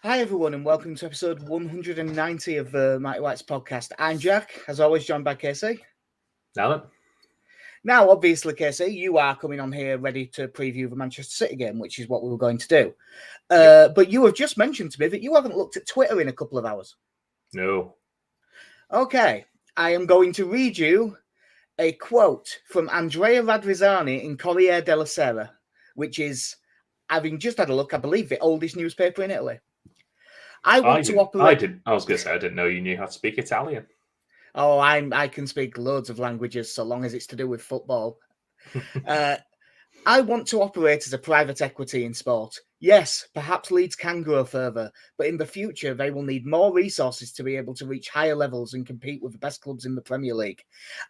Hi, everyone, and welcome to episode 190 of the Mighty Whites podcast. I'm Jack, as always, joined by Casey. Alan? Now, obviously, Casey, you are coming on here ready to preview the Manchester City game, which is what we were going to do. But you have just mentioned to me that you haven't looked at Twitter in a couple of hours. No. Okay, I am going to read you a quote from Andrea Radrizzani in Corriere della Sera, which is, having just had a look, I believe, the oldest newspaper in Italy. I was going to say, I didn't know you knew how to speak Italian. Oh, I can speak loads of languages so long as it's to do with football. I want to operate as a private equity in sport. Yes, perhaps Leeds can grow further, but in the future, they will need more resources to be able to reach higher levels and compete with the best clubs in the Premier League.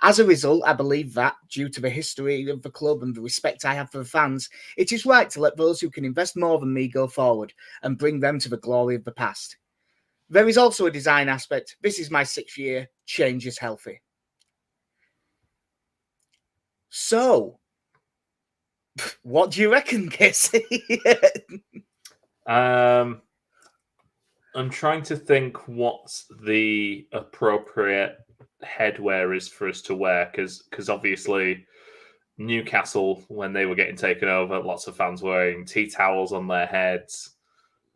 As a result, I believe that, due to the history of the club and the respect I have for the fans, it is right to let those who can invest more than me go forward and bring them to the glory of the past. There is also a design aspect. This is my 6th year. Change is healthy. So, what do you reckon, Casey? I'm trying to think what the appropriate headwear is for us to wear, because obviously Newcastle, when they were getting taken over, lots of fans wearing tea towels on their heads.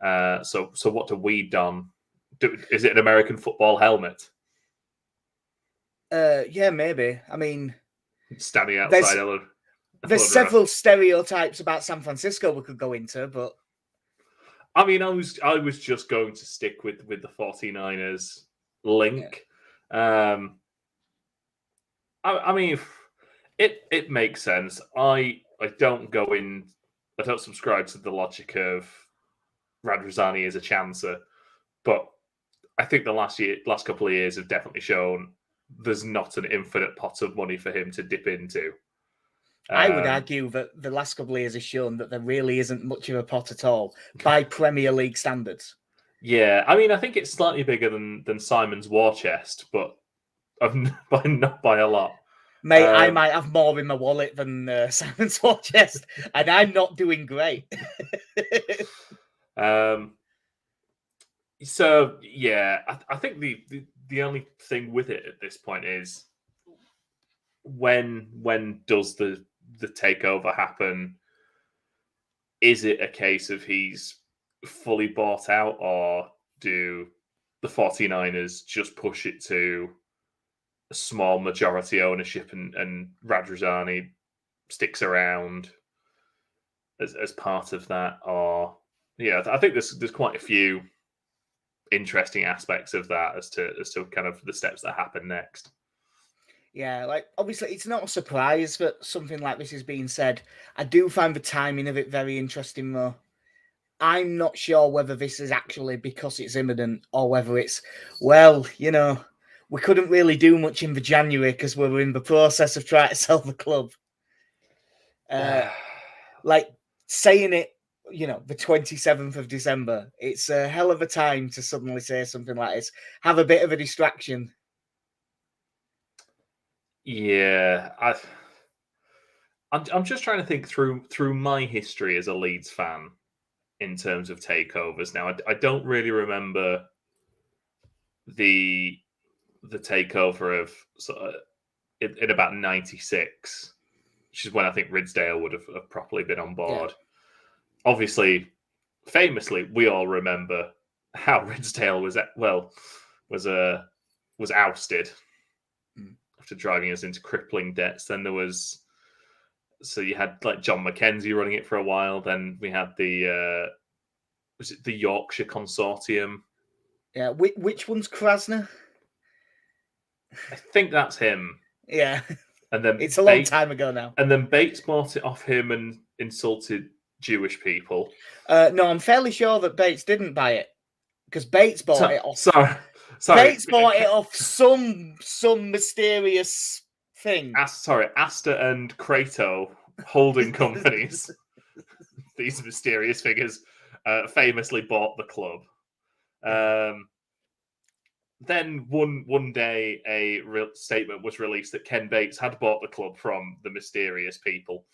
So what do we don? Is it an American football helmet? Yeah, maybe. I mean, standing outside. There's several stereotypes about San Francisco we could go into, but I mean, I was just going to stick with the 49ers link. Yeah. I mean, it makes sense. I don't subscribe to the logic of Radrizzani as a chancer, but I think the last couple of years have definitely shown there's not an infinite pot of money for him to dip into. I would argue that the last couple of years has shown that there really isn't much of a pot at all by Premier League standards. Yeah, I mean, I think it's slightly bigger than Simon's war chest, but not by a lot. Mate, I might have more in my wallet than Simon's war chest, and I'm not doing great. So yeah, I think the only thing with it at this point is when does the takeover happen? Is it a case of he's fully bought out, or do the 49ers just push it to a small majority ownership and Radrizzani sticks around as part of that? Or yeah, I think there's quite a few interesting aspects of that as to kind of the steps that happen next. Yeah, like obviously it's not a surprise that something like this is being said. I do find the timing of it very interesting though. I'm not sure whether this is actually because it's imminent or whether it's, well, you know, we couldn't really do much in the January because we were in the process of trying to sell the club. Like saying it, you know, the 27th of December, it's a hell of a time to suddenly say something like this. Have a bit of a distraction. Yeah, I'm just trying to think through my history as a Leeds fan in terms of takeovers. Now, I don't really remember the takeover of in about 96, which is when I think Ridsdale would have properly been on board. Yeah. Obviously, famously, we all remember how Ridsdale was ousted after driving us into crippling debts. Then so you had like John McKenzie running it for a while. Then we had was it the Yorkshire Consortium? Yeah, which one's Krasner? I think that's him. Yeah. And then it's a long time ago now. And then Bates bought it off him and insulted Jewish people. No, I'm fairly sure that Bates didn't buy it because Bates bought it off. Sorry. Bates bought it off some mysterious thing. Astor and Krato holding companies. These mysterious figures famously bought the club. Then one day, a statement was released that Ken Bates had bought the club from the mysterious people.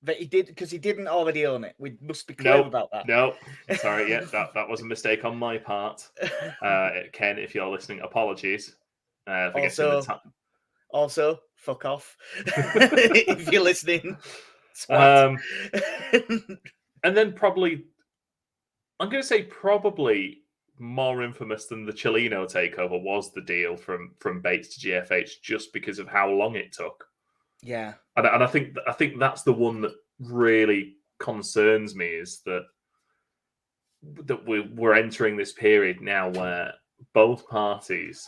that he did because he didn't already own it. We must be clear about that. No, sorry, yeah, that was a mistake on my part. Ken, if you're listening, apologies for getting the time. Also, fuck off if you're listening. And then probably, I'm going to say probably more infamous than the Chilino takeover was the deal from Bates to GFH, just because of how long it took. Yeah, and I think that's the one that really concerns me, is that we're entering this period now where both parties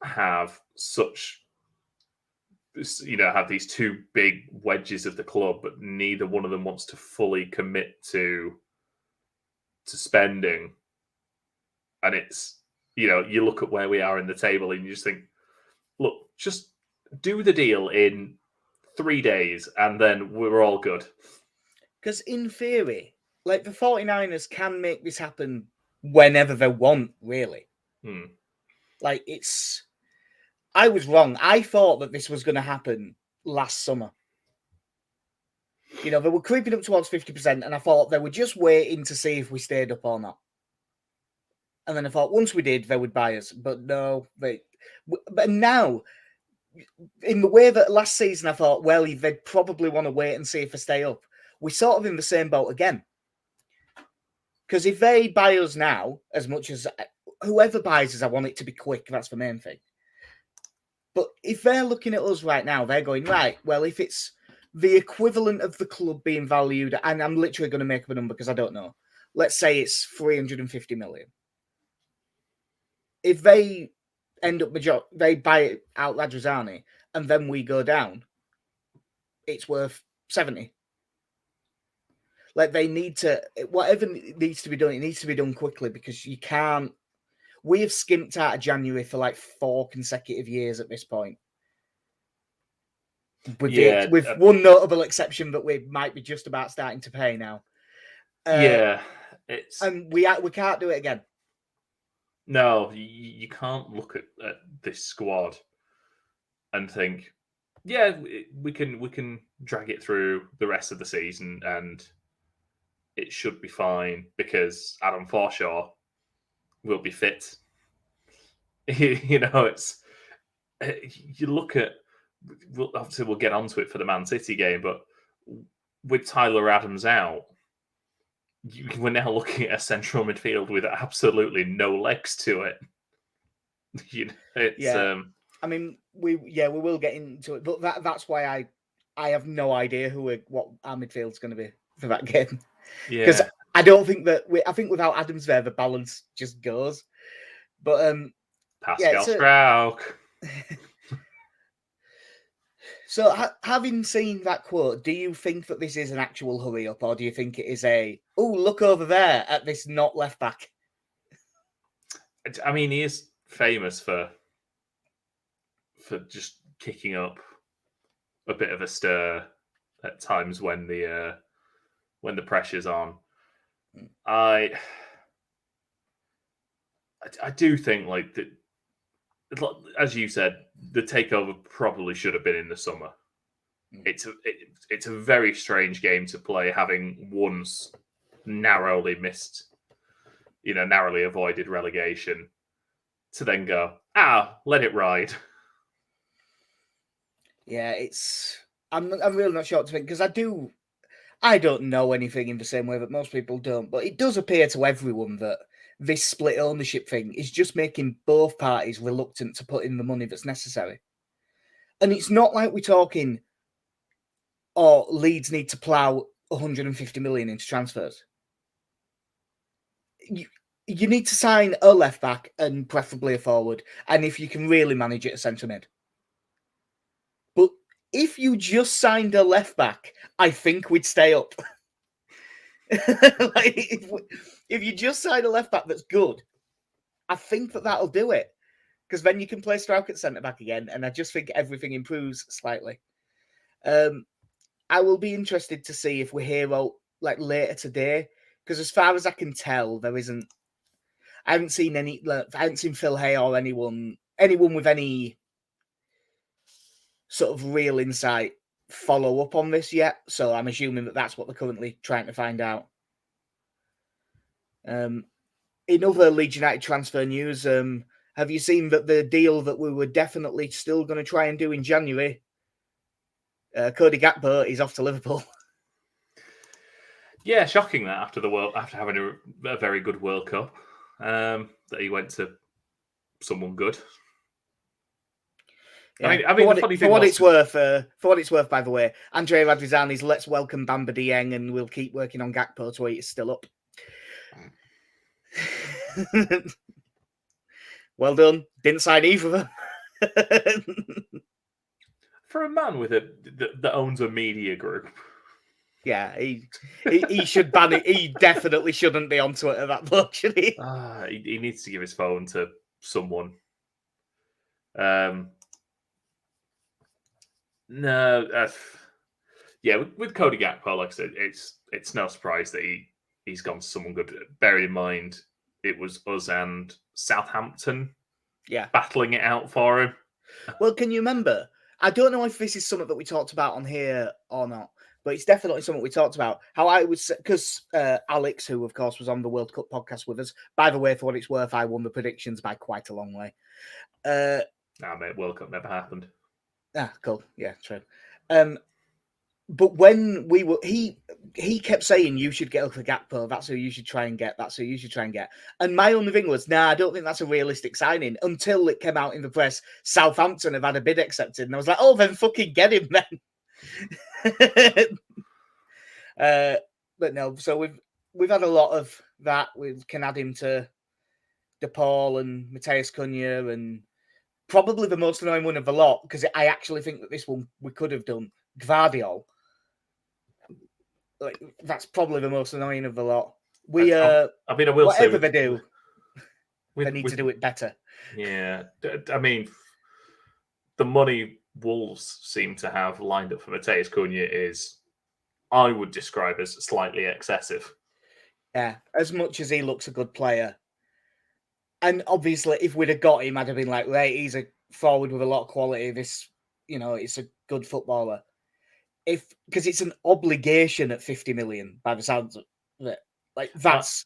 have such, have these two big wedges of the club, but neither one of them wants to fully commit to spending. And it's, you look at where we are in the table and you just think, look, just do the deal in 3 days and then we're all good. Because in theory, like, the 49ers can make this happen whenever they want, really. Like, I was wrong. I thought that this was going to happen last summer. They were creeping up towards 50%, and I thought they were just waiting to see if we stayed up or not. And then I thought once we did, they would buy us. But no, but now, in the way that last season I thought, well, they'd probably want to wait and see if they stay up. We're sort of in the same boat again. Because if they buy us now, as much as whoever buys us, I want it to be quick. That's the main thing. But if they're looking at us right now, they're going, right, well, if it's the equivalent of the club being valued, and I'm literally going to make up a number because I don't know. Let's say it's 350 million. If they end up, they buy out Radrizzani, and then we go down, it's worth 70. Like, they need to, whatever needs to be done, it needs to be done quickly, because you can't. We have skimped out of January for like 4 consecutive years at this point. With one notable exception that we might be just about starting to pay now. And we can't do it again. No, you can't look at this squad and think, yeah, we can drag it through the rest of the season and it should be fine because Adam Forshaw will be fit. It's, you look at, obviously we'll get onto it for the Man City game, but with Tyler Adams out, we're now looking at a central midfield with absolutely no legs to it. I mean, we will get into it, but that's why I have no idea what our midfield's going to be for that game. Because I don't think that I think without Adams there, the balance just goes. But Pascal Strauch. So, having seen that quote, do you think that this is an actual hurry up, or do you think it is look over there at this not left back? I mean, he is famous for just kicking up a bit of a stir at times when the pressure's on. I do think, like, that, as you said, the takeover probably should have been in the summer. It's a very strange game to play, having once narrowly missed, narrowly avoided relegation, to then go, let it ride. Yeah, I'm really not sure what to think, because I don't know anything in the same way that most people don't, but it does appear to everyone that this split ownership thing is just making both parties reluctant to put in the money that's necessary. And it's not like we're talking, Leeds need to plough 150 million into transfers. You need to sign a left back and preferably a forward, and if you can really manage it, a centre mid. But if you just signed a left back, I think we'd stay up. Like, if you just sign a left back that's good, I think that'll do it. Because then you can play Strauch at centre back again, and I just think everything improves slightly. I will be interested to see if we're here later today, because as far as I can tell, there isn't. I haven't seen Phil Hay or anyone with any sort of real insight follow up on this yet, so I'm assuming that that's what they're currently trying to find out. In other Leeds United transfer news, have you seen that the deal that we were definitely still going to try and do in January, Cody Gakpo is off to Liverpool? Yeah, shocking that after having a very good World Cup, that he went to someone good. Yeah. I mean, for what it's worth, by the way, Andrea Radrizzani's "Let's welcome Bamba Dieng and we'll keep working on Gakpo" tweet is still up. Well done. Didn't sign either of them. For a man with that owns a media group. Yeah, he should ban it. He definitely shouldn't be on Twitter, that bloke, should he? He needs to give his phone to someone. With Cody Gakpo, like I said, it's no surprise that he's gone to someone good. Bearing in mind, it was us and Southampton battling it out for him. Well, can you remember? I don't know if this is something that we talked about on here or not, but it's definitely something we talked about. How I was, because Alex, who of course was on the World Cup podcast with us, by the way, for what it's worth, I won the predictions by quite a long way. Mate, World Cup never happened. Cool. Yeah, true. But when we were, he kept saying you should get up for Gakpo. That's who you should try and get. That's who you should try and get. And my only thing was, I don't think that's a realistic signing. Until it came out in the press, Southampton have had a bid accepted, and I was like, oh, then fucking get him then. But no. So we've had a lot of that. We can add him to DePaul and Mateus Cunha, and probably the most annoying one of the lot, because I actually think that this one we could have done, Gvardiol. Like, that's probably the most annoying of the lot. I will whatever say they do, they need to do it better. Yeah, I mean, the money Wolves seem to have lined up for Mateus Cunha is, I would describe as slightly excessive. Yeah, as much as he looks a good player. And obviously, if we'd have got him, I'd have been like, right, he's a forward with a lot of quality. This, it's a good footballer. Because it's an obligation at 50 million by the sounds of it. Like, that's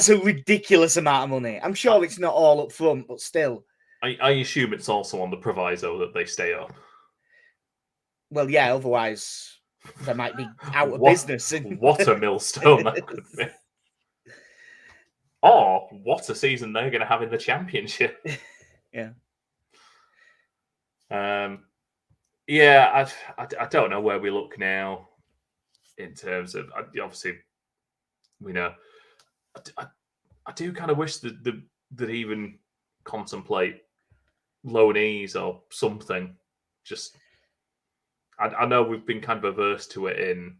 a ridiculous amount of money. I'm sure it's not all up front, but still. I assume it's also on the proviso that they stay up. Well, yeah, otherwise they might be out of business. What a millstone that could be. Or what a season they're going to have in the Championship. Yeah. Yeah, I don't know where we look now in terms of, obviously, we know. I do kind of wish that even contemplate loanees or something. Just, I know we've been kind of averse to it in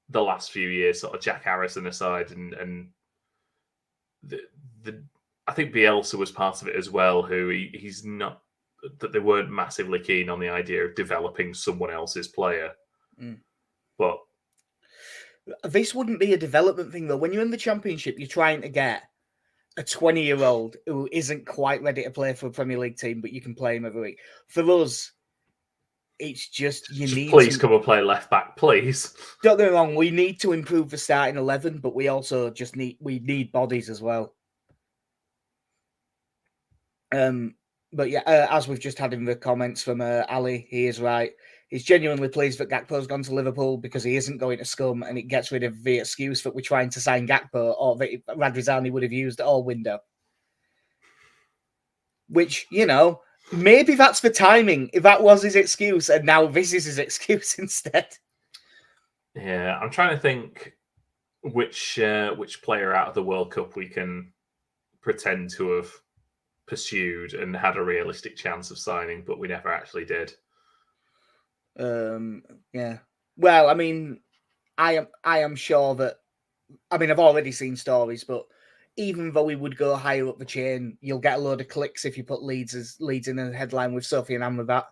the last few years, sort of Jack Harrison aside, and I think Bielsa was part of it as well, who he's not, that they weren't massively keen on the idea of developing someone else's player. But this wouldn't be a development thing, though. When you're in the Championship, you're trying to get a 20-year-old who isn't quite ready to play for a Premier League team, but you can play him every week. For us, it's just please come and play left back, please. Don't get me wrong, we need to improve the starting 11, but we also just need bodies as well. But yeah, as we've just had in the comments from Ali, he is right. He's genuinely pleased that Gakpo's gone to Liverpool because he isn't going to Scum, and it gets rid of the excuse that we're trying to sign Gakpo, or that Radrizzani would have used all window. Which, maybe that's the timing. If that was his excuse, and now this is his excuse instead. Yeah, I'm trying to think which player out of the World Cup we can pretend to have pursued and had a realistic chance of signing, but we never actually did. Yeah. Well, I mean, I am sure that. I mean, I've already seen stories, but even though we would go higher up the chain, you'll get a load of clicks if you put Leeds in a headline with Sophie and Amrabat.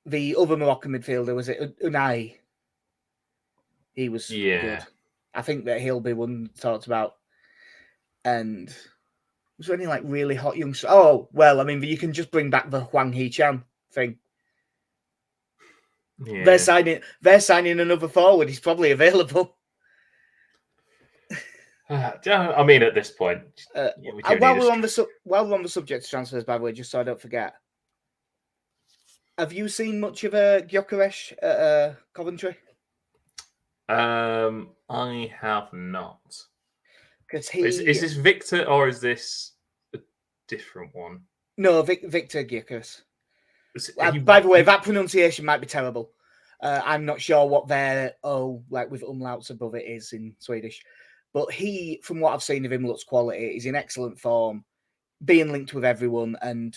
The other Moroccan midfielder, was it Unai? He was good. I think that he'll be one talked about. And was there any really hot youngsters? Oh, well, I mean, you can just bring back the Hwang Hee-chan thing. Yeah. They're signing another forward. He's probably available. I mean, at this point, while we're on the subject of transfers, by the way, just so I don't forget, have you seen much of Gyökeres at Coventry? I have not. Because is this Victor or is this a different one? No, Victor Gyökeres. By the way, that pronunciation might be terrible. I'm not sure what their like with umlauts above it is in Swedish, but he, from what I've seen of him, looks quality. He's in excellent form, being linked with everyone, and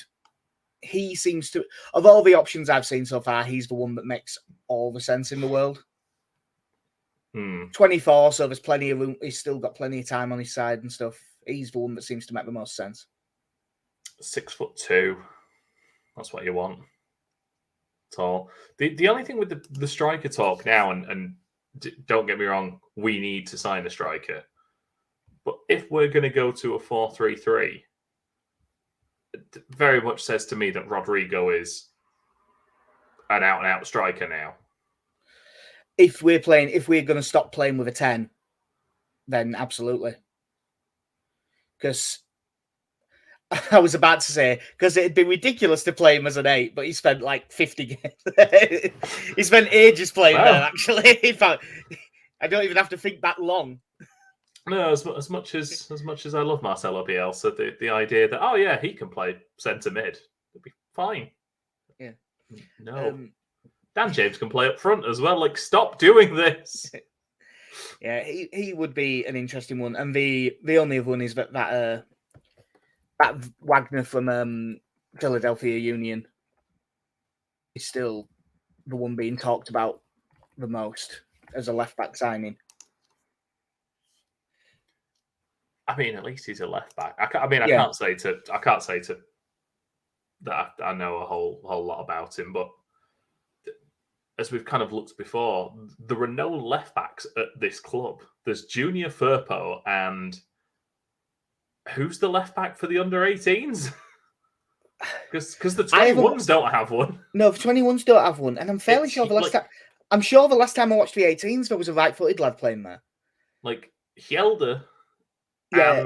he seems to, of all the options I've seen so far, he's the one that makes all the sense in the world. 24, so there's plenty of room. He's still got plenty of time on his side and stuff. He's the one that seems to make the most sense. 6'2". That's what you want. Tall. The only thing with the striker talk now, and don't get me wrong, we need to sign a striker. But if we're going to go to a 4-3-3, it very much says to me that Rodrigo is an out-and-out striker now. If we're going to stop playing with a 10, then absolutely. Because I was about to say, because it'd be ridiculous to play him as an 8, but he spent like 50 games. He spent ages playing there, actually. In fact, I don't even have to think back long. No, as much as I love Marcelo Bielsa, the idea that, he can play centre mid, it'll be fine. Yeah. No. Dan James can play up front as well. Like, stop doing this. Yeah, he would be an interesting one. And the only other one is that Wagner from Philadelphia Union is still the one being talked about the most as a left back signing. I mean, at least he's a left back. I can't say to that I know a whole lot about him, but as we've kind of looked before, there are no left backs at this club. There's Junior Firpo, and who's the left back for the under-18s? Because the 21s don't have one. No, the 21s don't have one, and I'm fairly sure the last time I watched the 18s, there was a right-footed lad playing there. Like Hjelde. Yeah,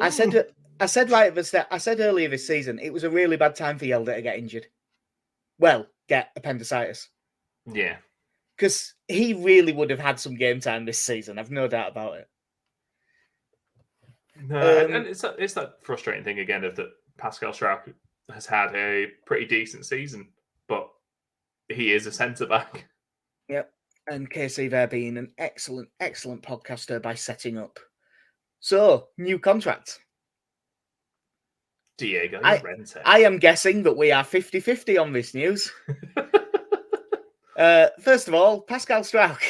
I said right at the start. I said earlier this season it was a really bad time for Hjelde to get injured. Well, get appendicitis. Yeah, because he really would have had some game time this season. I've no doubt about it. No, and it's that frustrating thing again of that Pascal Struijk has had a pretty decent season, but he is a centre back. Yep. And KC there being an excellent podcaster by setting up. So, new contract. Diego Llorente. I am guessing that we are 50-50 on this news. First of all, Pascal Struijk.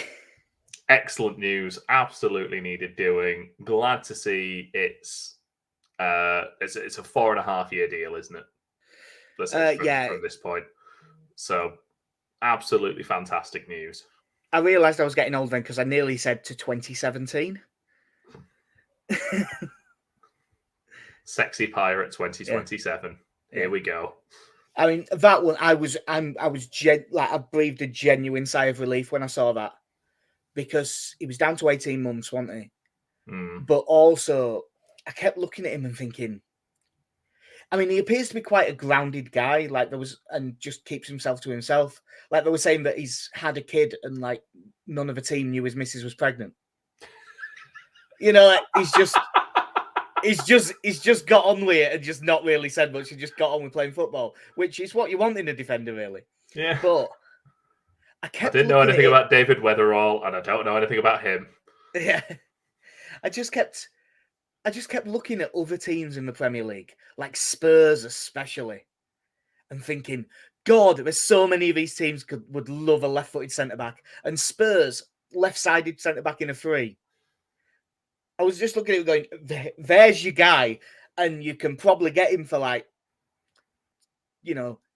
Excellent news. Absolutely needed doing. Glad to see it's a 4.5-year deal, isn't it? From this point. So, absolutely fantastic news. I realised I was getting old then because I nearly said to 2017. Sexy Pirate 2027. Yeah. Here we go. I mean, that one, I breathed a genuine sigh of relief when I saw that because he was down to 18 months, wasn't he? But also, I kept looking at him and thinking, I mean, he appears to be quite a grounded guy, and just keeps himself to himself. Like they were saying that he's had a kid and like none of the team knew his missus was pregnant. He's just got on with it and just not really said much. He just got on with playing football, which is what you want in a defender, really. Yeah. But I didn't know anything about David Weatherall, and I don't know anything about him. Yeah. I just kept looking at other teams in the Premier League, like Spurs especially, and thinking, God, there's so many of these teams would love a left-footed centre-back. And Spurs, left-sided centre-back in a free. I was just looking at it going, there's your guy, and you can probably get him for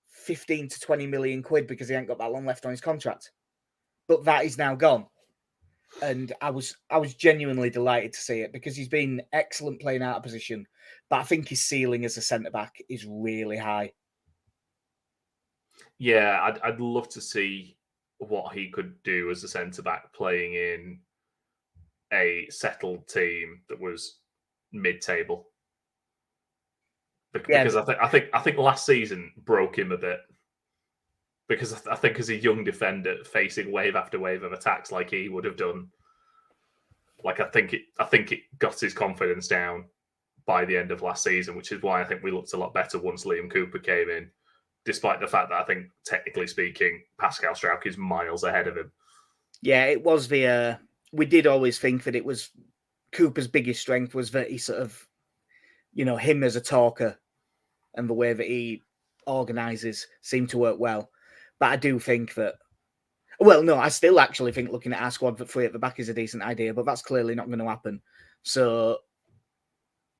15 to 20 million quid because he ain't got that long left on his contract. But that is now gone. And I was genuinely delighted to see it because he's been excellent playing out of position. But I think his ceiling as a centre-back is really high. Yeah, I'd love to see what he could do as a centre back playing in a settled team that was mid-table. Yeah, Because I think last season broke him a bit. Because I think as a young defender facing wave after wave of attacks like he would have done, like I think it got his confidence down by the end of last season, which is why I think we looked a lot better once Liam Cooper came in, despite the fact that I think, technically speaking, Pascal Struijk is miles ahead of him. Yeah, it was the. We did always think that it was Cooper's biggest strength was that he sort of, him as a talker and the way that he organises seemed to work well. But I do think that. Well, no, I still actually think looking at our squad that 3 at the back is a decent idea, but that's clearly not going to happen. So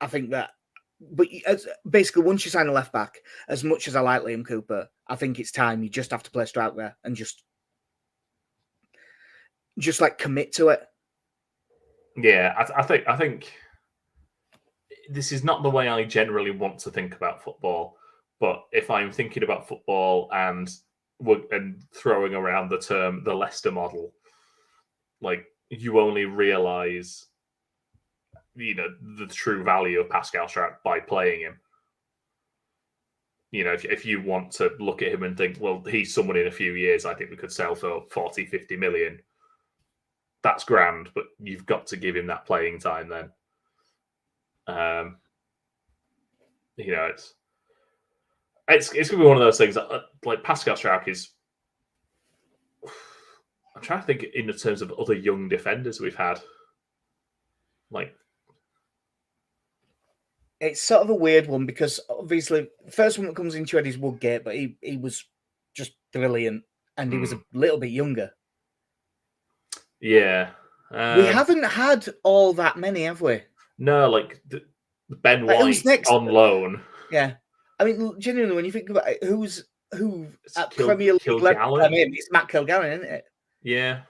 I think that. But basically, once you sign a left back, as much as I like Liam Cooper, I think it's time you just have to play Struijk there and just like commit to it. Yeah, I think this is not the way I generally want to think about football. But if I'm thinking about football and throwing around the term the Leicester model, like you only realise, the true value of Pascal Struijk by playing him. If you want to look at him and think, well, he's someone in a few years I think we could sell for 40, 50 million. That's grand, but you've got to give him that playing time then. It's going to be one of those things that, like Pascal Struijk is. I'm trying to think in the terms of other young defenders we've had. Like, it's sort of a weird one because obviously the first one that comes into your head is Woodgate, but he was just brilliant and he was a little bit younger. Yeah. We haven't had all that many, have we? No, like Ben White on loan. Yeah. I mean, genuinely, when you think about it, who at Premier League level come in, it's Matt Kilgallen, isn't it? Yeah.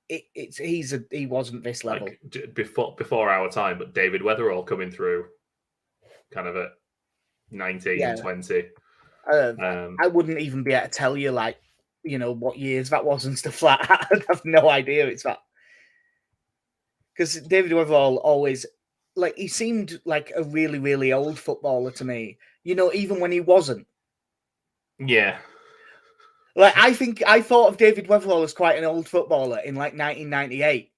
He wasn't this level. Like, before our time, but David Weatherall coming through kind of at 19, 20. I wouldn't even be able to tell you, like, what years that was and stuff like that. I have no idea. It's that. Because David Weatherall always, like, he seemed like a really, really old footballer to me. Even when he wasn't. Yeah. Like, I thought of David Weatherall as quite an old footballer in, like, 1998.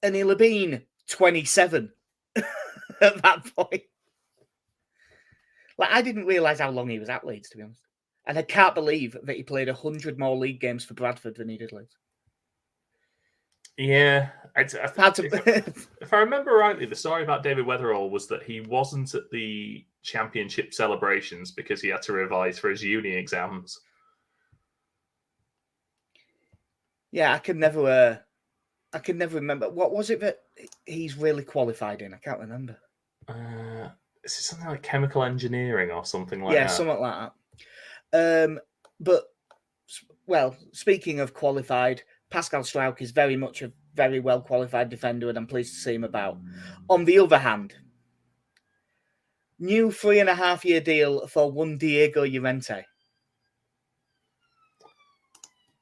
And he'll have been 27 at that point. Like, I didn't realise how long he was at Leeds, to be honest. And I can't believe that he played 100 more league games for Bradford than he did Leeds. Yeah. If I remember rightly, the story about David Weatherall was that he wasn't at the championship celebrations because he had to revise for his uni exams. Yeah, I can never remember. What was it that he's really qualified in? I can't remember. Is it something like chemical engineering or something like that? Yeah, something like that. But, well, speaking of qualified, Pascal Struijk is very much a very well qualified defender, and I'm pleased to see him about. On the other hand, new 3.5-year deal for one Diego Llorente.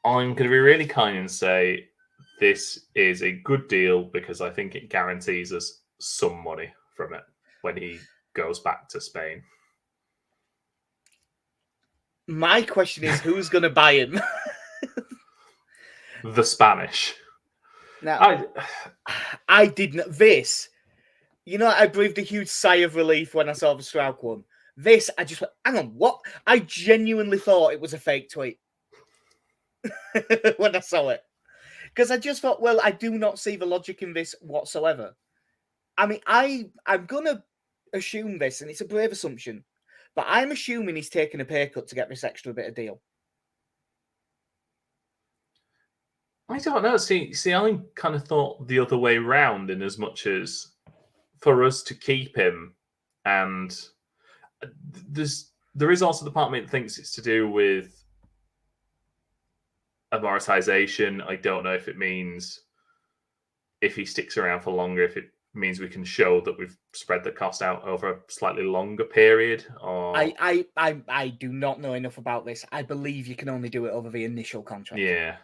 I'm going to be really kind and say this is a good deal because I think it guarantees us some money from it when he goes back to Spain. My question is, who's going to buy him? The Spanish. Now, I didn't. This, I breathed a huge sigh of relief when I saw the Struijk one. This, I just went, hang on, what? I genuinely thought it was a fake tweet when I saw it. Because I just thought, well, I do not see the logic in this whatsoever. I mean, I'm going to assume this, and it's a brave assumption, but I'm assuming he's taking a pay cut to get this extra bit of deal. I don't know. See, I kind of thought the other way round, in as much as for us to keep him, and there is also the part of me that thinks it's to do with amortization. I don't know if it means if he sticks around for longer, if it means we can show that we've spread the cost out over a slightly longer period? Or I do not know enough about this. I believe you can only do it over the initial contract. yeah.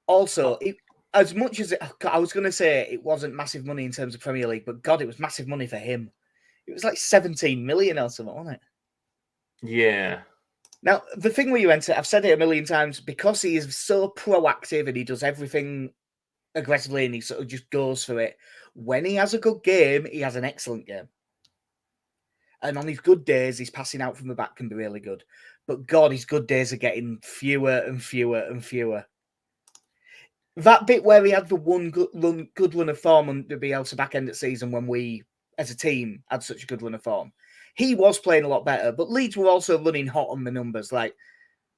Also, as much as I was going to say it wasn't massive money in terms of Premier League, but God, it was massive money for him. It was like 17 million or something, wasn't it? Yeah. Now, the thing with Juventus, I've said it a million times, because he is so proactive and he does everything aggressively and he sort of just goes for it. When he has a good game, he has an excellent game. And on his good days, his passing out from the back can be really good. But God, his good days are getting fewer and fewer and fewer. That bit where he had the one good run of form under Bielsa back end of season when we, as a team, had such a good run of form, he was playing a lot better. But Leeds were also running hot on the numbers. Like,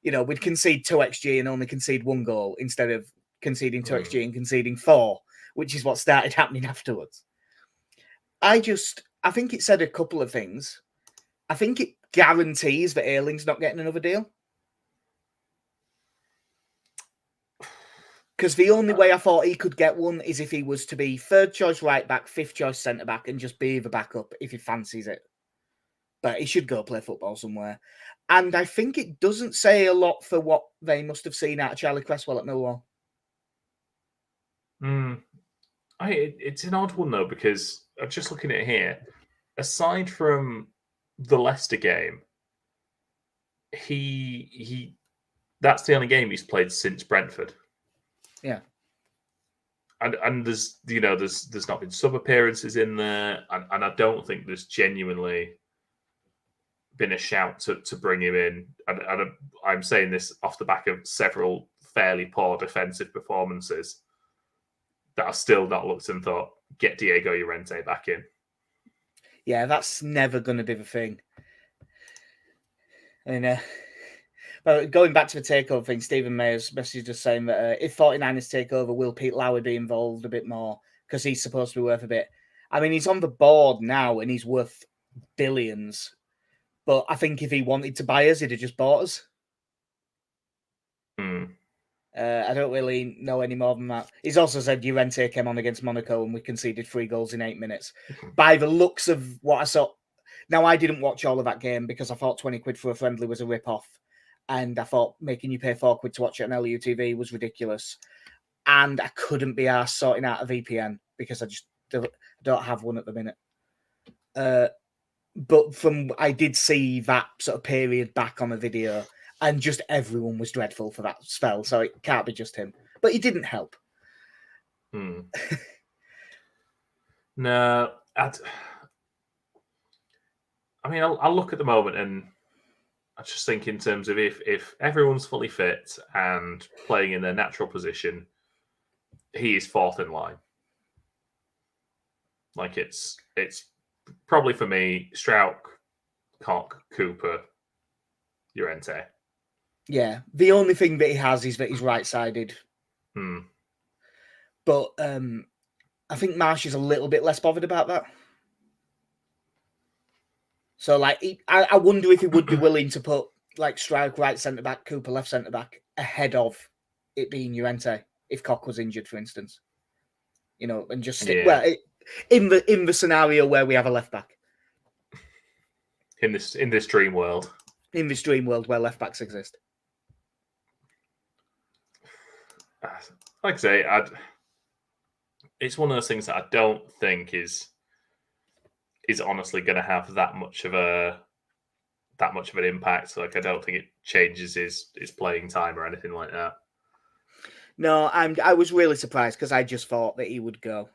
you know, we'd concede 2 XG and only concede 1 goal instead of conceding 2 XG and conceding 4, which is what started happening afterwards. I think it said a couple of things. I think it guarantees that Erling's not getting another deal. Because the only way I thought he could get one is if he was to be 3rd choice right back, 5th choice centre back, and just be the backup if he fancies it. But he should go play football somewhere. And I think it doesn't say a lot for what they must have seen out of Charlie Cresswell at Millwall. It's an odd one, though, because I'm just looking at it here. Aside from the Leicester game, that's the only game he's played since Brentford. Yeah. And there's not been sub appearances in there, and I don't think there's genuinely been a shout to bring him in. And I'm saying this off the back of several fairly poor defensive performances that I've still not looked and thought, get Diego Llorente back in. Yeah, that's never going to be the thing. And but going back to the takeover thing, Stephen Mayer's message just saying that if 49ers take over, will Pete Lowry be involved a bit more? Because he's supposed to be worth a bit. I mean, he's on the board now and he's worth billions. But I think if he wanted to buy us, he'd have just bought us. I don't really know any more than that. He's also said Llorente came on against Monaco and we conceded 3 goals in 8 minutes. By the looks of what I saw... Now, I didn't watch all of that game because I thought 20 quid for a friendly was a rip-off. And I thought making you pay 4 quid to watch it on LUTV was ridiculous. And I couldn't be arsed sorting out a VPN because I just don't have one at the minute. But I did see that sort of period back on the video, and just everyone was dreadful for that spell, so it can't be just him. But he didn't help. No, I mean, I'll look at the moment, and I just think in terms of if everyone's fully fit and playing in their natural position, he is 4th in line. Like it's probably for me, Strauch, Koch, Cooper, Llorente. Yeah, the only thing that he has is that he's right-sided. But I think Marsh is a little bit less bothered about that. So, like, I wonder if he would be willing to put, like, Strauch right centre-back, Cooper left centre-back, ahead of it being Llorente, if Koch was injured, for instance. You know, and just stick... Yeah. Well, in the scenario where we have a left-back. In this dream world. In this dream world where left-backs exist. Like I say, it's one of those things that I don't think is honestly going to have that much of an impact. Like, I don't think it changes his playing time or anything like that. No, I was really surprised because I just thought that he would go.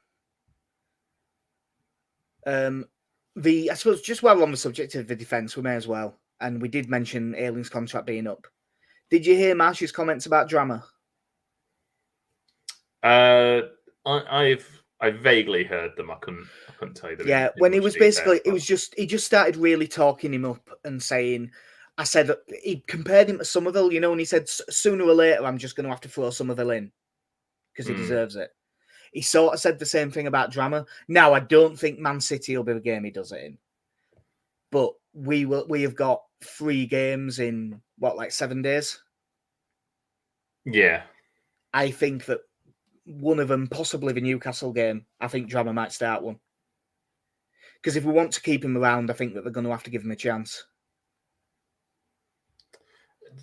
I suppose just while we're on the subject of the defence, we may as well. And we did mention Erling's contract being up. Did you hear Marsh's comments about drama? I've vaguely heard them. I couldn't tell you them. Yeah, when he was detail, he just started really talking him up and saying, I said he compared him to Somerville, you know, and he said sooner or later I'm just going to have to throw Somerville in because he deserves it. He sort of said the same thing about drama. Now, I don't think Man City will be the game he does it in, but we have got 3 games in what, like 7 days. Yeah, I think that one of them, possibly the Newcastle game, I think Drama might start one. Because if we want to keep him around, I think that they're going to have to give him a chance.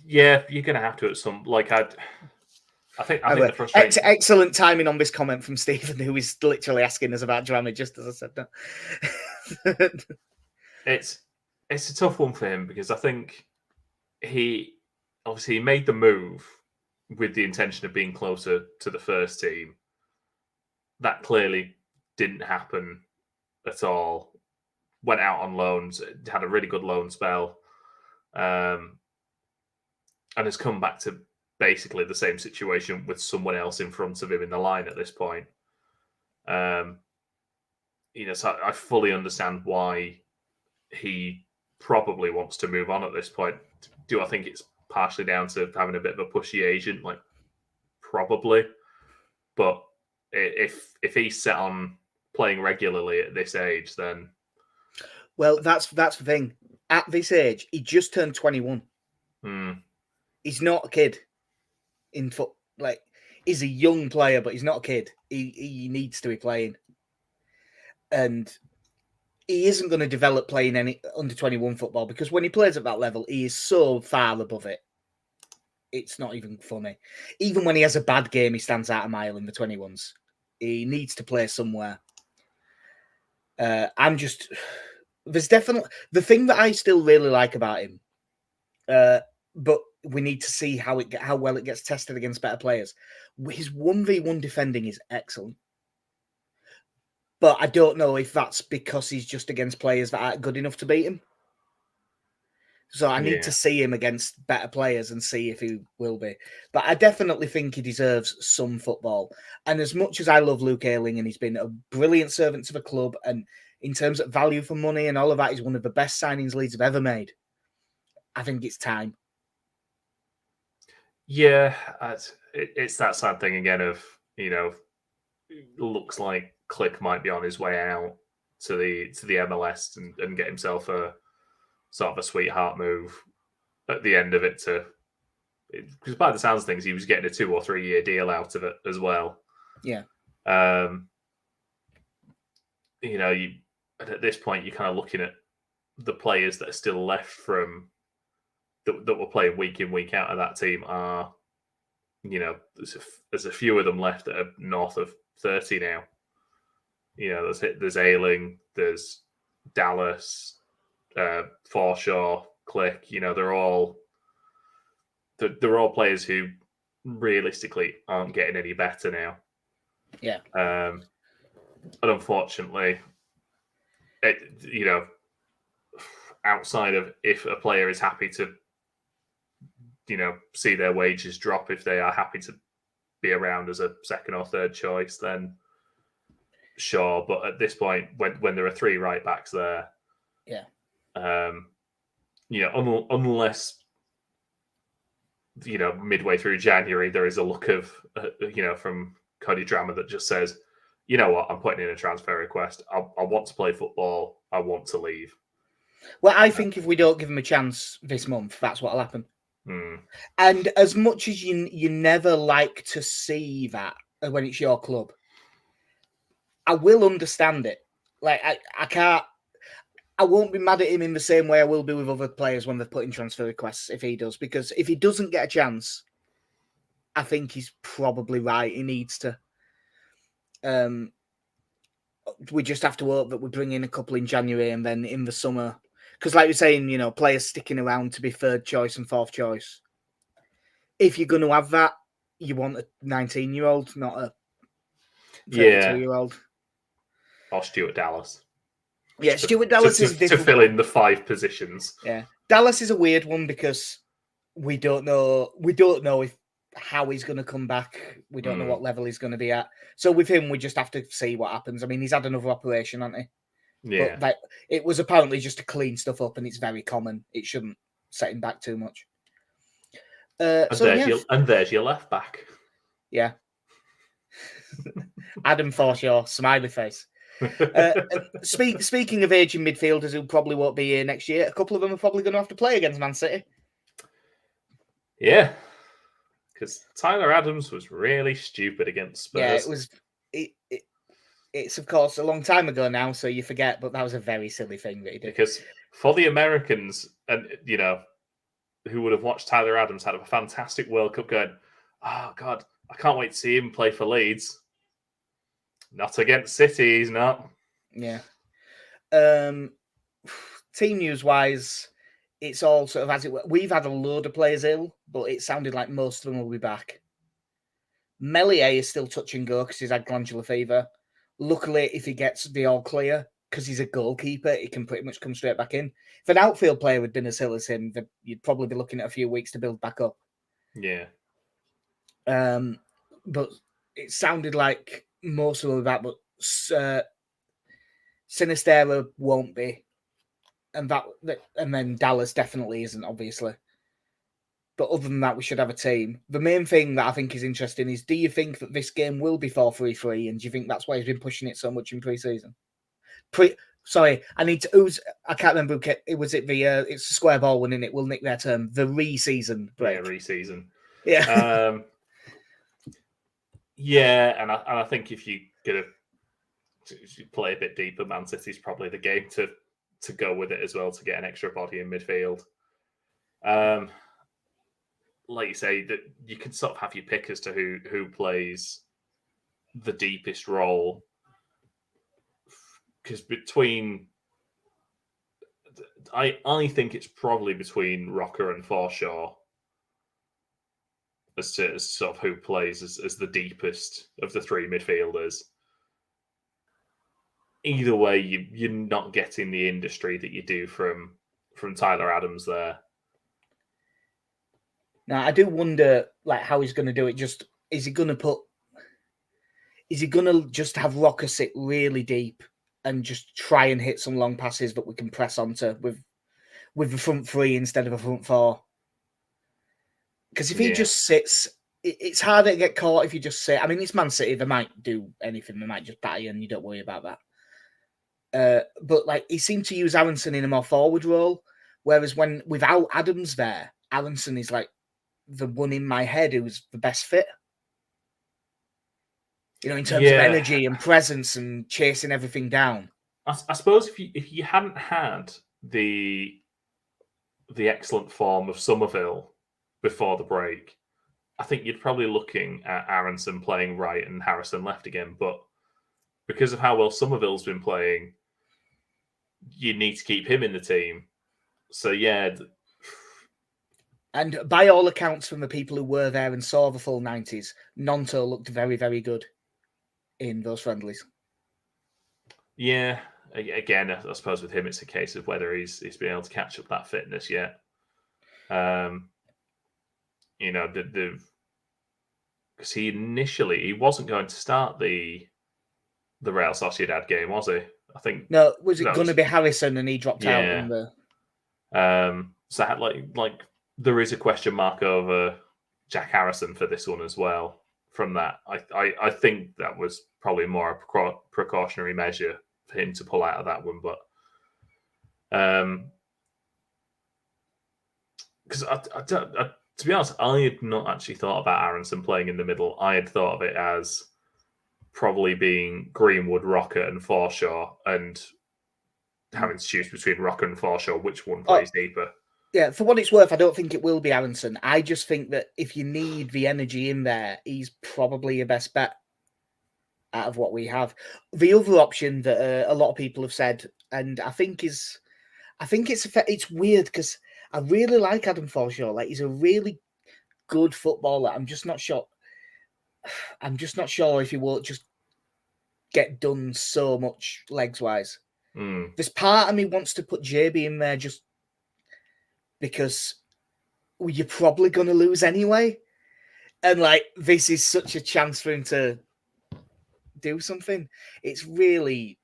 Yeah, you're going to have to at some. I think the frustration. Excellent timing on this comment from Stephen, who is literally asking us about Drama just as I said that. It's a tough one for him because I think he made the move with the intention of being closer to the first team. That clearly didn't happen at all. Went out on loans, had a really good loan spell, and has come back to basically the same situation with someone else in front of him in the line at this point. So I fully understand why he probably wants to move on at this point. Do I think it's partially down to having a bit of a pushy agent? Probably. But if he's set on playing regularly at this age, then... Well, that's the thing. At this age, he just turned 21. He's not a kid in foot. He's a young player, but he's not a kid. He needs to be playing. And he isn't going to develop playing any under 21 football because when he plays at that level, he is so far above it. It's not even funny. Even when he has a bad game, he stands out a mile in the 21s. He needs to play somewhere. There's definitely the thing that I still really like about him, but we need to see how well it gets tested against better players. His 1v1 defending is excellent. But I don't know if that's because he's just against players that aren't good enough to beat him. So I need to see him against better players and see if he will be. But I definitely think he deserves some football. And as much as I love Luke Ayling and he's been a brilliant servant to the club, and in terms of value for money and all of that, he's one of the best signings Leeds have ever made. I think it's time. Yeah, it's that sad thing again of, looks like Click might be on his way out to the MLS and get himself a sort of a sweetheart move at the end of it because by the sounds of things, he was getting a 2 or 3 year deal out of it as well. Yeah. At this point, you're kind of looking at the players that are still left from that were playing week in, week out of that team are, there's a few of them left that are north of 30 now. There's Ayling, there's Dallas, Forshaw, Click. They're all players who realistically aren't getting any better now. Yeah. And unfortunately, outside of if a player is happy to, see their wages drop, if they are happy to be around as a second or third choice, then sure. But at this point, when there are 3 right backs there, unless midway through January there is a look of from Cody Drama that just says, you know what, I'm putting in a transfer request. I want to play football. I want to leave. Well, I think if we don't give him a chance this month, that's what'll happen. And as much as you never like to see that when it's your club, I will understand it. I won't be mad at him in the same way I will be with other players when they've put in transfer requests if he does. Because if he doesn't get a chance, I think he's probably right. He needs to. We just have to hope that we bring in a couple in January and then in the summer. Because like you're saying, players sticking around to be third choice and fourth choice. If you're going to have that, you want a 19-year-old, not a 32-year-old. Or Stuart Dallas. Yeah, Stuart Dallas is different. To fill in the 5 positions. Yeah, Dallas is a weird one because we don't know how he's going to come back. We don't know what level he's going to be at. So with him, we just have to see what happens. I mean, he's had another operation, hasn't he? Yeah. But it was apparently just to clean stuff up, and it's very common. It shouldn't set him back too much. There's your left back. Yeah. Adam Forshaw, smiley face. Speaking of aging midfielders who probably won't be here next year, a couple of them are probably going to have to play against Man City. Yeah. Because Tyler Adams was really stupid against Spurs. Yeah, it was. It's of course a long time ago now, so you forget. But that was a very silly thing that he did. Because for the Americans, and who would have watched Tyler Adams have a fantastic World Cup, going, "Oh God, I can't wait to see him play for Leeds." Not against City, he's not. Yeah. Team news wise, it's all sort of as it were. We've had a load of players ill, but it sounded like most of them will be back. Melier is still touch and go because he's had glandular fever. Luckily, if he gets the all clear, because he's a goalkeeper, he can pretty much come straight back in. If an outfield player had been as ill as him, you'd probably be looking at a few weeks to build back up. Yeah. But it sounded like most of them are back, but Sinistera won't be. And then Dallas definitely isn't, obviously. But other than that, we should have a team. The main thing that I think is interesting is, do you think that this game will be 4-3-3? And do you think that's why he's been pushing it so much in pre-season? Sorry, I can't remember. Was it it's the square ball one, isn't it? We'll nick their term. The re-season break. Yeah, re-season. Yeah. Yeah, and I think if you get to play a bit deeper, Man City's probably the game to go with it as well, to get an extra body in midfield. Like you say, that you can sort of have your pick as to who plays the deepest role. Because I think it's probably between Rocker and Forshaw as to sort of who plays as the deepest of the three midfielders. Either way, you're not getting the industry that you do from Tyler Adams there. Now, I do wonder, like, how he's going to do it. Is he going to just have Rocker sit really deep and just try and hit some long passes that we can press onto with the front three instead of a front four? Because if he just sits, it's harder to get caught if you just sit. I mean, it's Man City. They might do anything. They might just batter you, and you don't worry about that. But like, he seemed to use Aronson in a more forward role, whereas without Adams there, Aronson is like the one in my head who's the best fit. In terms of energy and presence and chasing everything down. I suppose if you hadn't had the excellent form of Somerville before the break, I think you'd probably looking at Aronson playing right and Harrison left again. But because of how well Somerville's been playing, you need to keep him in the team. So yeah. And by all accounts from the people who were there and saw the full 90s, Nonto looked very, very good in those friendlies. Yeah. Again, I suppose with him, it's a case of whether he's been able to catch up that fitness yet. Because he wasn't going to start the Real Sociedad game, was he? I think no. Was it going to be Harrison and he dropped out in the? So I had like there is a question mark over Jack Harrison for this one as well. From that, I think that was probably more a precautionary measure for him to pull out of that one, but because to be honest, I had not actually thought about Aronson playing in the middle. I had thought of it as probably being Greenwood, Rocker, and Forshaw, and having to choose between Rocker and Forshaw, which one plays deeper. Yeah, for what it's worth, I don't think it will be Aronson. I just think that if you need the energy in there, he's probably your best bet out of what we have. The other option that a lot of people have said, and I think it's weird because I really like Adam Forshaw. Like, he's a really good footballer. I'm just not sure if he will just get done so much legs wise. This part of me wants to put JB in there just because you're probably going to lose anyway. And like, this is such a chance for him to do something. It's really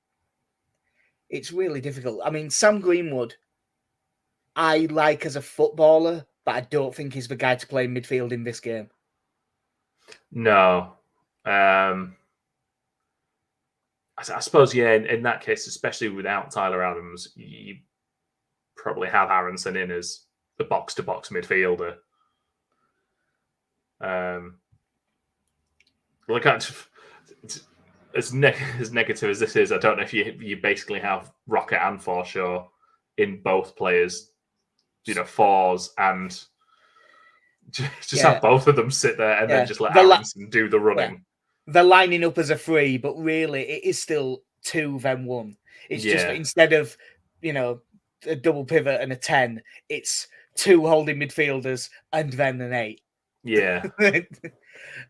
difficult. I mean, Sam Greenwood, I like as a footballer, but I don't think he's the guy to play midfield in this game. No. I suppose, yeah, in that case, especially without Tyler Adams, you probably have Aronson in as the box-to-box midfielder. Like, as negative as this is, I don't know if you basically have Rocket and Forshaw in both players, fours, and just have both of them sit there and then just let Aronson do the running. Yeah. They're lining up as a 3, but really it is still 2 then 1. It's just that instead of, a double pivot and a 10, it's 2 holding midfielders and then an 8. Yeah.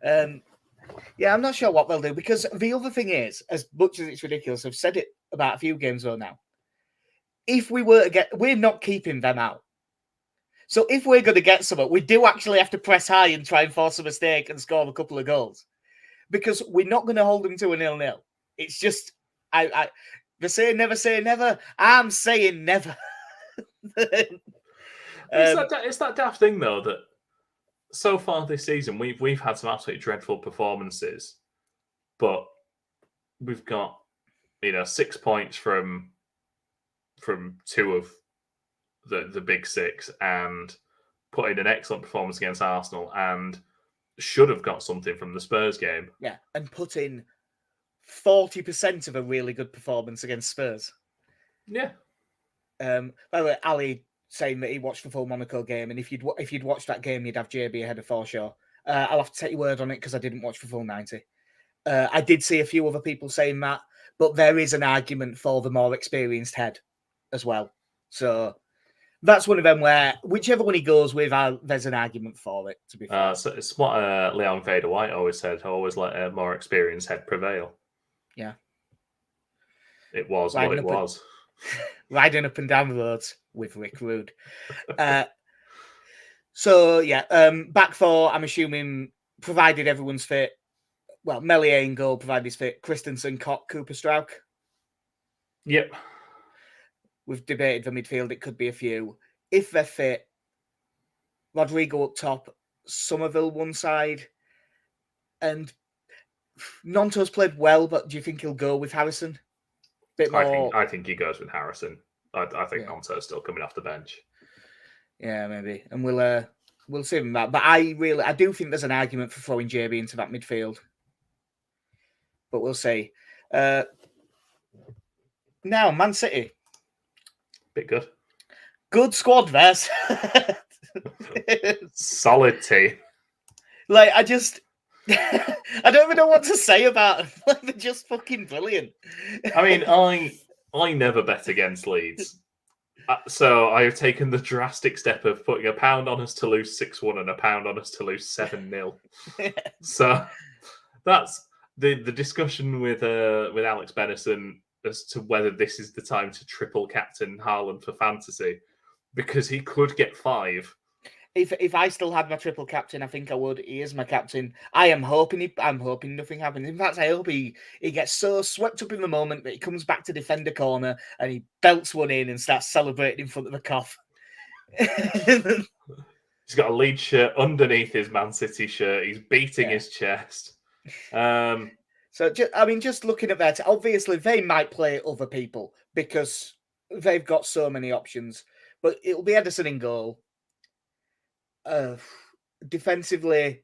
I'm not sure what they'll do, because the other thing is, as much as it's ridiculous, I've said it about a few games ago now, if we were to we're not keeping them out. So if we're going to get something, we do actually have to press high and try and force a mistake and score a couple of goals, because we're not going to hold them to a 0-0. It's just, they say never. I'm saying never. It's that daft thing, though, that so far this season we've had some absolutely dreadful performances, but we've got 6 points from 2 of the big 6, and put in an excellent performance against Arsenal, and should have got something from the Spurs game. Yeah, and put in 40% of a really good performance against Spurs. Yeah. By the way, Ali saying that he watched the full Monaco game, and if you'd watched that game, you'd have JB ahead of Forshaw. I'll have to take your word on it, because I didn't watch the full 90. I did see a few other people saying that, but there is an argument for the more experienced head as well. So that's one of them where whichever one he goes with, there's an argument for it, to be fair. So it's what Leon Vader White always said: always let a more experienced head prevail. Yeah. It was what it was. Riding up and down the roads with Rick Rude. Back 4, I'm assuming, provided everyone's fit. Well, Meslier in goal, provided he's fit. Christensen, Koch, Cooper, Strauch. Yep. We've debated the midfield. It could be a few. If they're fit, Rodrigo up top, Somerville one side, and Nonto's played well, but do you think he'll go with Harrison? Bit more... I think he goes with Harrison. I think Nonto's still coming off the bench. Yeah, maybe. And we'll see him that. But I do think there's an argument for throwing JB into that midfield. But we'll see. Now, Man City. Bit good. Good squad, Vez. Solid team. Like, I don't even know what to say about them. Like, they're just fucking brilliant. I mean, I never bet against Leeds. So I have taken the drastic step of putting £1 on us to lose 6-1 and £1 on us to lose 7-0. So that's the discussion with Alex Benison as to whether this is the time to triple captain Haaland for fantasy, because he could get 5. If I still had my triple captain, I think I would. He is my captain. I'm hoping nothing happens. In fact, I hope he gets so swept up in the moment that he comes back to defend a corner and he belts one in and starts celebrating in front of the cough. He's got a Leeds shirt underneath his Man City shirt. He's beating his chest. So, just looking at that, obviously they might play other people because they've got so many options. But it'll be Ederson in goal. Defensively,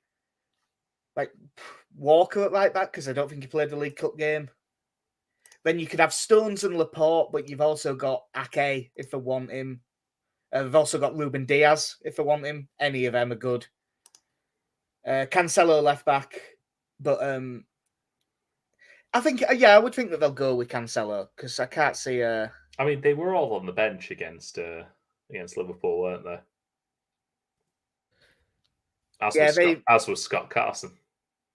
like Walker at right back, because I don't think he played the League Cup game. Then you could have Stones and Laporte, but you've also got Ake if they want him. They've also got Ruben Diaz if they want him. Any of them are good. Cancelo left back, but I think I would think that they'll go with Cancelo because I can't see. I mean, they were all on the bench against Liverpool, weren't they? As was Scott Carson.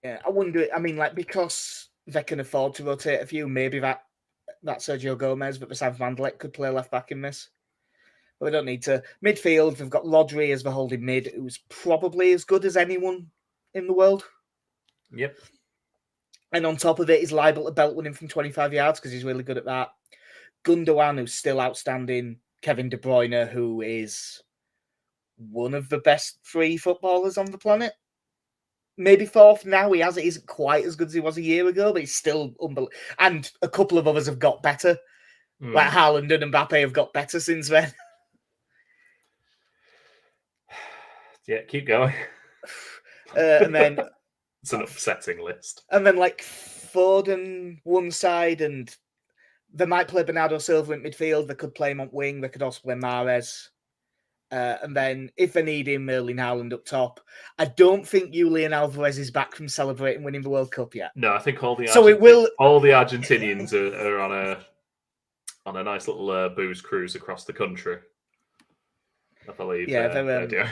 Yeah, I wonder. I mean, like, because they can afford to rotate a few, maybe that Sergio Gomez, but besides Van Dijk could play left back in this. But we don't need to. Midfield, they've got Rodri as the holding mid, who's probably as good as anyone in the world. Yep. And on top of it, he's liable to belt one in from 25 yards because he's really good at that. Gundogan, who's still outstanding. Kevin De Bruyne, who is one of the best 3 footballers on the planet. Maybe 4th now. He isn't quite as good as he was a year ago, but he's still unbelievable. And a couple of others have got better. Like Haaland and Mbappe have got better since then. Yeah, keep going. And then it's an upsetting list. And then like Foden one side, and they might play Bernardo Silva in midfield. They could play him on wing. They could also play Mahrez. And then if they need him, Erling Haaland up top. I don't think Julian Alvarez is back from celebrating winning the World Cup yet. No, I think all the Argentinians are on a nice little booze cruise across the country. I believe. Yeah, they're doing.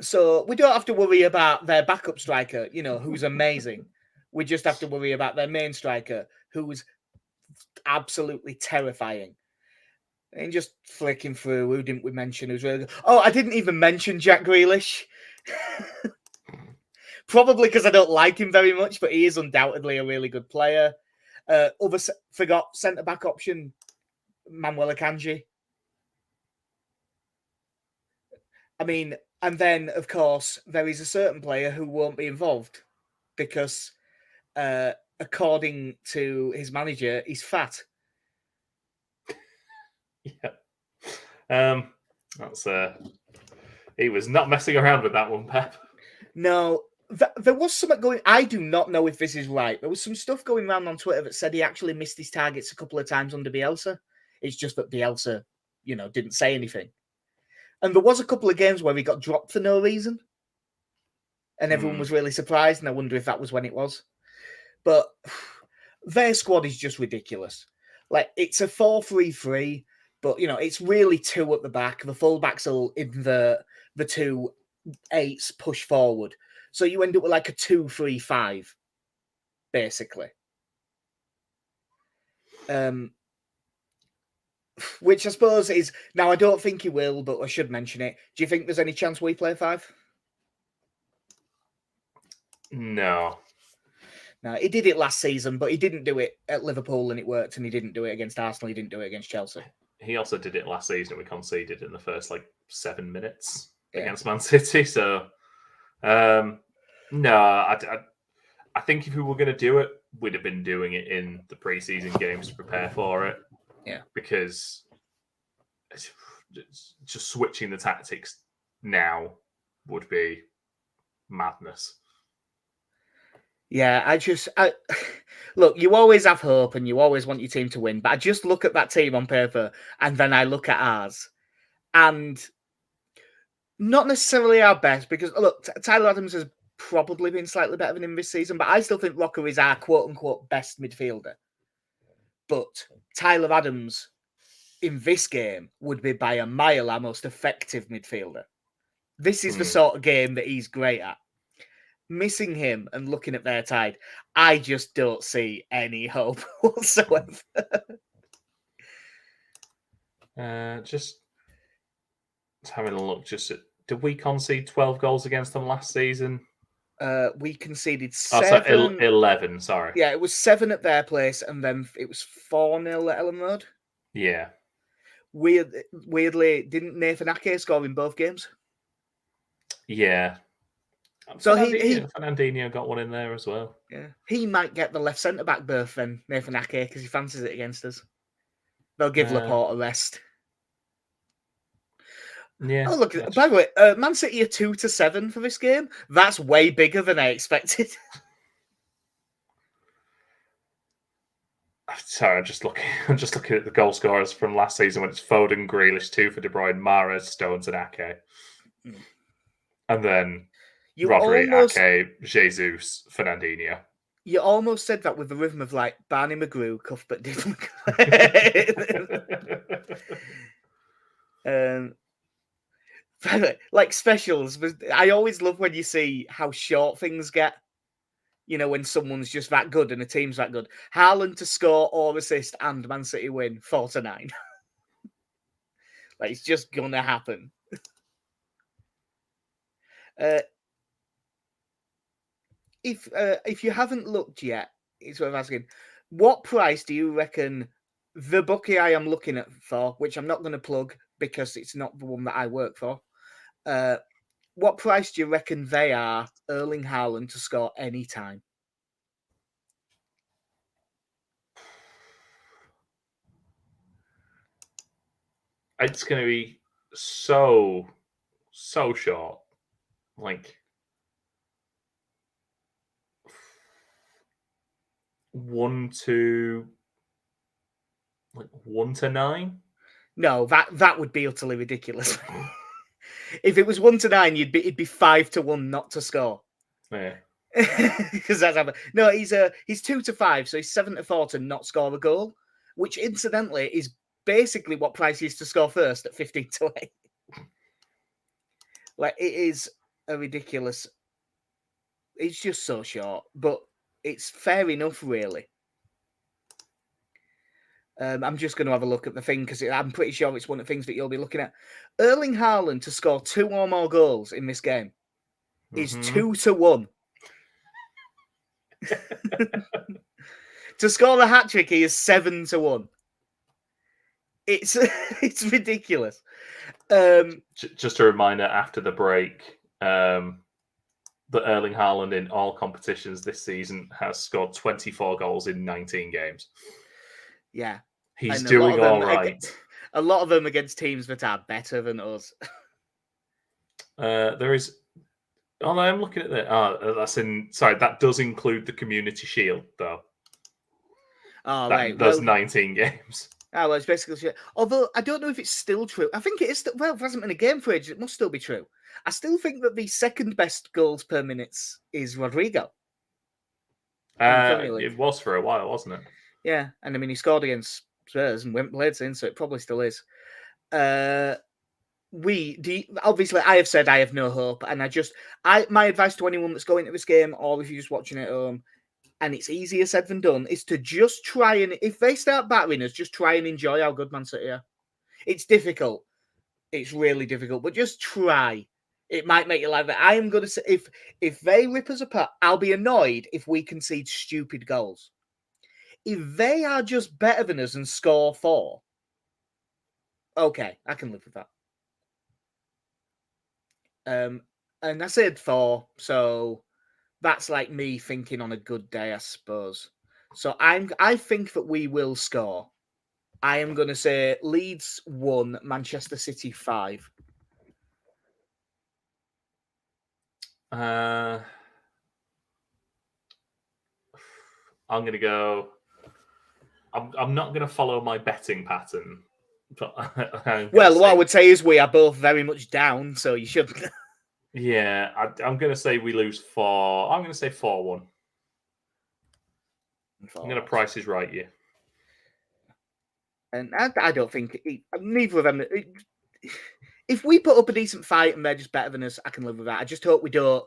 So we don't have to worry about their backup striker, who's amazing. We just have to worry about their main striker, who's absolutely terrifying. And just flicking through, who didn't we mention? Who's really good? Oh, I didn't even mention Jack Grealish. Probably because I don't like him very much, but he is undoubtedly a really good player. Forgot centre-back option, Manuel Akanji. I mean, and then, of course, there is a certain player who won't be involved because, according to his manager, he's fat. Yeah. That's he was not messing around with that one, Pep. No, there was something going. I do not know if this is right. There was some stuff going around on Twitter that said he actually missed his targets a couple of times under Bielsa. It's just that Bielsa, didn't say anything. And there was a couple of games where he got dropped for no reason. And everyone was really surprised, and I wonder if that was when it was. But their squad is just ridiculous. Like, it's a 4-3-3, but, it's really two at the back. The full-backs are in the two 8s push forward. So you end up with like a 2-3-5, basically. Which I suppose is... Now, I don't think he will, but I should mention it. Do you think there's any chance we play 5? No. No, he did it last season, but he didn't do it at Liverpool and it worked, and he didn't do it against Arsenal, he didn't do it against Chelsea. He also did it last season and we conceded in the first, 7 minutes against Man City. So, no, I think if we were going to do it, we'd have been doing it in the pre-season games to prepare for it. Yeah. Because just switching the tactics now would be madness. Yeah, look, you always have hope and you always want your team to win, but I just look at that team on paper and then I look at ours and not necessarily our best because, look, Tyler Adams has probably been slightly better than him this season, but I still think Rocker is our quote-unquote best midfielder. But Tyler Adams in this game would be by a mile our most effective midfielder. This is the sort of game that he's great at. Missing him and looking at their tide, I just don't see any hope whatsoever. Just having a look. Did we concede 12 goals against them last season? We conceded 7. 11. Sorry. Yeah, it was 7 at their place, and then it was 4-0 at Ellen Road. Yeah. Weirdly, didn't Nathan Ake score in both games? Yeah. So Fernandinho got one in there as well. Yeah, he might get the left centre back berth then, Nathan Ake, because he fancies it against us. They'll give Laporte a rest. Yeah. Oh look! By the way, Man City are 2-7 for this game. That's way bigger than I expected. Sorry, I'm just looking at the goal scorers from last season when it's Foden, Grealish, 2 for De Bruyne, Mahrez, Stones, and Ake, and then. Rodri, Ake, Jesus, Fernandinho. You almost said that with the rhythm of like Barney McGrew, Cuthbert Dylan. Like specials, I always love when you see how short things get. When someone's just that good and a team's that good. Haaland to score or assist and Man City win 4-9. Like it's just gonna happen. If you haven't looked yet, it's worth asking, what price do you reckon the bookie I am looking at for, which I'm not going to plug because it's not the one that I work for, what price do you reckon they are Erling Haaland to score any time? It's going to be so short. Like, 1 to 9. No, that would be utterly ridiculous. If it was 1-9, it'd be 5-1 not to score. Yeah. Because that's happened. No, he's 2-5, so he's 7-4 to not score a goal, which incidentally is basically what Price used to score first at 15-8. Like, it is a ridiculous. It's just so short, but it's fair enough, really. I'm just going to have a look at the thing because I'm pretty sure it's one of the things that you'll be looking at. Erling Haaland to score 2 or more goals in this game is 2-1. To score the hat trick, he is 7-1. It's ridiculous. Just a reminder after the break that Erling Haaland in all competitions this season has scored 24 goals in 19 games. Yeah. He's doing all right. A lot of them against teams that are better than us. There is. Oh, I'm looking at that. That's in. Sorry, that does include the Community Shield, though. Oh, right. There's 19 games. Oh, well, it's basically. Although I don't know if it's still true. I think it is. Well, if it hasn't been a game for ages, it must still be true. I still think that the second best goals per minute is Rodrigo. It was for a while, wasn't it? Yeah, and I mean he scored against Spurs and went blades in, so it probably still is. Obviously I have said I have no hope, and my advice to anyone that's going to this game, or if you're just watching at home, and it's easier said than done, is to just try and, if they start battering us, just try and enjoy how good Man City are. It's difficult. It's really difficult, but just try. It might make you like that. I am going to say, if they rip us apart, I'll be annoyed if we concede stupid goals. If they are just better than us and score 4, okay, I can live with that. And I said 4, so that's like me thinking on a good day, I suppose. So I think that we will score. I am going to say Leeds 1, Manchester City 5. I'm going to go. I'm not going to follow my betting pattern. Well, what I would say is we are both very much down, so you should. Yeah, I'm going to say we lose 4. I'm going to say 4-1. I'm going to Price is Right you. And I don't think neither of them. If we put up a decent fight and they're just better than us, I can live with that. I just hope we don't,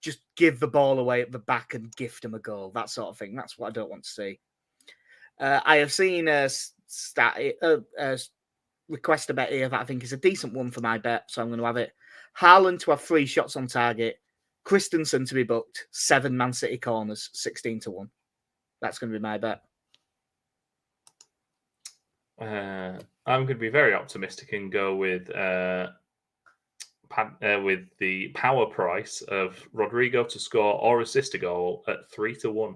just give the ball away at the back and gift them a goal, that sort of thing. That's what I don't want to see. I have seen a request a bet here that I think is a decent one for my bet, so I'm going to have it. Haaland to have 3 shots on target, Christensen to be booked, 7 Man City corners, 16-1. That's going to be my bet. I'm going to be very optimistic and go with the power price of Rodrigo to score or assist a goal at 3-1.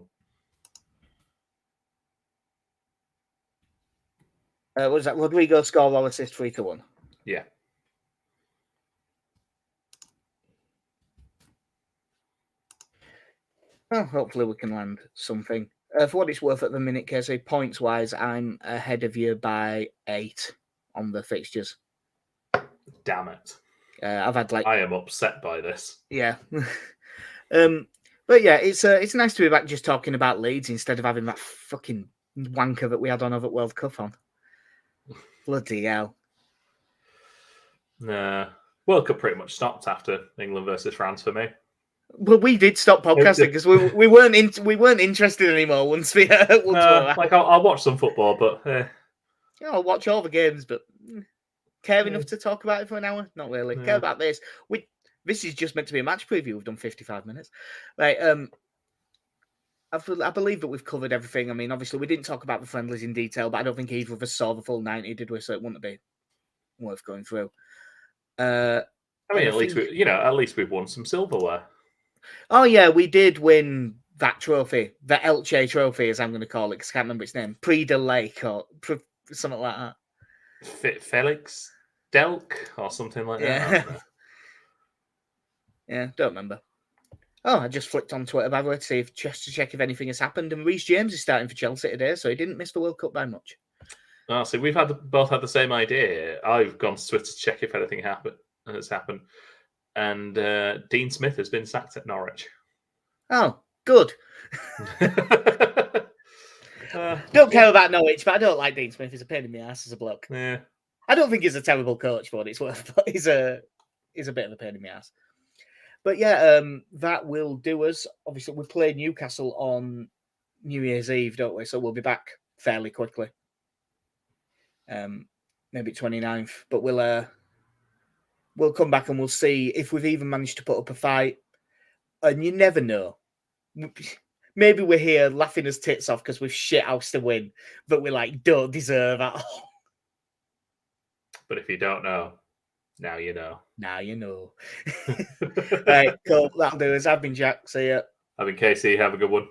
What was that? Rodrigo score or assist 3-1? Yeah. Well, hopefully we can land something. For what it's worth at the minute, Casey, points-wise, I'm ahead of you by 8 on the fixtures. Damn it. I've had I am upset by this. Yeah. But yeah, it's nice to be back just talking about Leeds instead of having that fucking wanker that we had on over at World Cup on. Bloody hell. Nah. World Cup pretty much stopped after England versus France for me. Well, we did stop podcasting because we weren't interested anymore once we I'll watch some football, but I'll watch all the games, but care enough to talk about it for an hour? Not really. Care about this. This is just meant to be a match preview. We've done 55 minutes. Right. I believe that we've covered everything. I mean, obviously, we didn't talk about the friendlies in detail, but I don't think either of us saw the full 90, did we? So it wouldn't be worth going through. I mean, at least we've won some silverware. Oh yeah, we did win that trophy, the Elche trophy, as I'm going to call it, because I can't remember its name. Prix de Lake or something like that. Felix Delk or something like that. Yeah, don't remember. Oh, I just flicked on Twitter by the way to check if anything has happened, and Reece James is starting for Chelsea today, so he didn't miss the World Cup by much. Oh, so we've both had the same idea. I've gone to Twitter to check if anything has happened, and Dean Smith has been sacked at Norwich. Oh, good. Don't care about Norwich, but I don't like Dean Smith. He's a pain in the ass as a bloke. Yeah. I don't think he's a terrible coach, but it's worth. But he's a bit of a pain in the ass. But yeah, that will do us. Obviously, we play Newcastle on New Year's Eve, don't we? So we'll be back fairly quickly. Maybe 29th, but we'll come back and we'll see if we've even managed to put up a fight. And you never know. Maybe we're here laughing us tits off because we've shithoused to win, but we don't deserve at all. But if you don't know, now you know. Now you know. Right, cool. That'll do us. I've been Jack. See ya. I've been Casey. Have a good one.